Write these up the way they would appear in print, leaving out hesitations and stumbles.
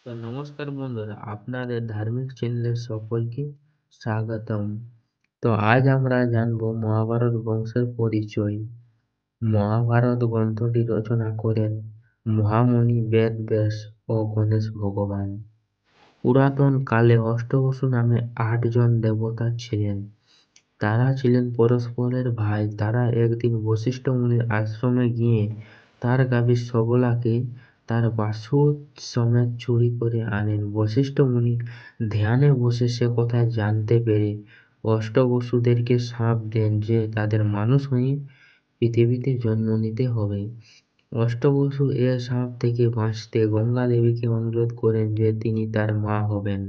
তো নমস্কার বন্ধুরা, আপনাদের ধার্মিক চ্যানেলে সকলকে স্বাগতম। তো আজ আমরা জানবো মহাভারত বংশের পরিচয়। মহাভারত গ্রন্থটি রচনা করেন মহামুনি বেদ ব্যাস ও গণেশ ভগবান। পুরাতন কালে অষ্টবসু নামে 8 জন দেবতা ছিলেন। তারা ছিলেন পরস্পরের ভাই। তারা একদিন বশিষ্ঠ মুনির আশ্রমে গিয়ে তার গাভী সবলাকে তার বাছুর সমেত চুরি করে আনেন। বশিষ্ঠ মুনি ধ্যানে বসে সে কথা জানতে পেরে অষ্টবসুদেরকে শাপ দেন যে তাদের মানুষ হয়ে পৃথিবীতে জন্ম নিতে হবে। অষ্টবসু এ শাপ থেকে বাঁচতে গঙ্গা দেবীকে অনুরোধ করেন যে তিনি তার মা হবেন।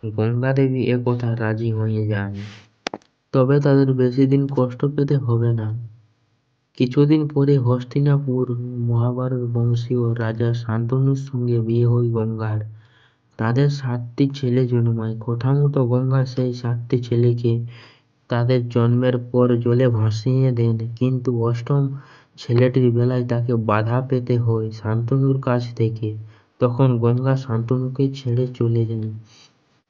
গঙ্গা দেবী একথা রাজি হয়ে যান। তবে তাদের বেশি দিন কষ্ট পেতে হবে না। কিছুদিন পরে হস্তিনাপুর মহাভারত বংশীয় রাজা শান্তনুর সঙ্গে বিয়ে হয় গঙ্গার। তাদের 7টি ছেলে জন্মায়। কথামতো গঙ্গা সেই 7টি ছেলেকে তাদের জন্মের পর জলে ভাসিয়ে দেন, কিন্তু অষ্টম ছেলেটির বেলায় তাকে বাধা পেতে হয় শান্তনুর কাছ থেকে। তখন গঙ্গা শান্তনুকে ছেড়ে চলে যান,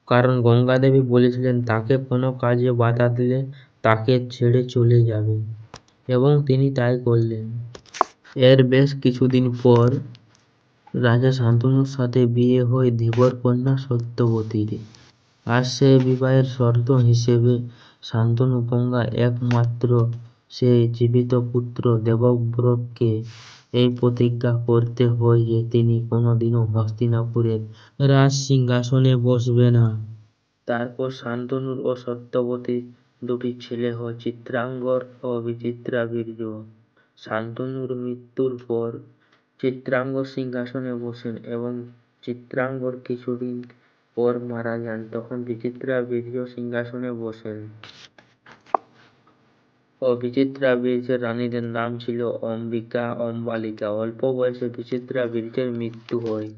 কারণ গঙ্গা দেবী বলেছিলেন তাকে কোনো কাজে বাধা দিলে তাকে ছেড়ে চলে যাবে, এবং তিনি তাই করলেন। এর বেশ কিছুদিন পর রাজা শান্তনুর সাথে বিয়ে হয় ধীবর কন্যা সত্যবতীর। আর সে বিবাহের শর্ত হিসেবে শান্তনু গঙ্গা একমাত্র সে জীবিত পুত্র দেবব্রতকে এই প্রতিজ্ঞা করতে হয় যে তিনি কোনোদিনও হস্তিনাপুরের রাজ সিংহাসনে বসবে না। তারপর শান্তনুর ও সত্যবতীর 2টি ছেলে হয়, চিত্রাঙ্গর ও বিচিত্রাবীর্য। শান্তনুর মৃত্যুর পর চিত্রাঙ্গর সিংহাসনে বসেন এবং চিত্রাঙ্গর কিছুদিন পর মারা যান। তখন বিচিত্রাবীর্য সিংহাসনে বসেন ও বিচিত্রাবীর্যের রানীদের নাম ছিল অম্বিকা, অম্বালিকা। অল্প বয়সে বিচিত্রাবীর্যের মৃত্যু হয়।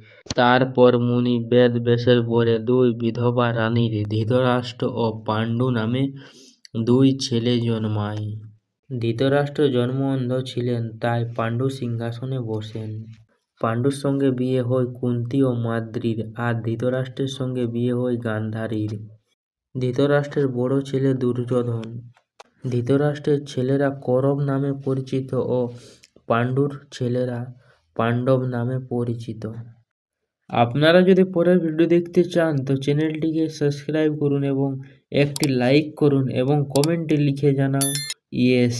তারপর মুনি বেদ ব্যাসের পরে 2 বিধবা রানীর ধৃতরাষ্ট্র ও পাণ্ডু নামে 2 ছেলে জন্মায়। ধৃতরাষ্ট্র জন্ম অন্ধ ছিলেন, তাই পাণ্ডু সিংহাসনে বসেন। পাণ্ডুর সঙ্গে বিয়ে হয় কুন্তী ও মাদ্রীর, আর ধৃতরাষ্ট্রের সঙ্গে বিয়ে হয় গান্ধারীর। ধৃতরাষ্ট্রের বড় ছেলে দুর্যোধন। ধৃতরাষ্ট্রের ছেলেরা কৌরব নামে পরিচিত ও পাণ্ডুর ছেলেরা পাণ্ডব নামে পরিচিত। আপনারা যদি পরের ভিডিও দেখতে চান তো চ্যানেলটিকে সাবস্ক্রাইব করুন এবং একটি লাইক করুন এবং কমেন্টে লিখে জানাও ইয়েস।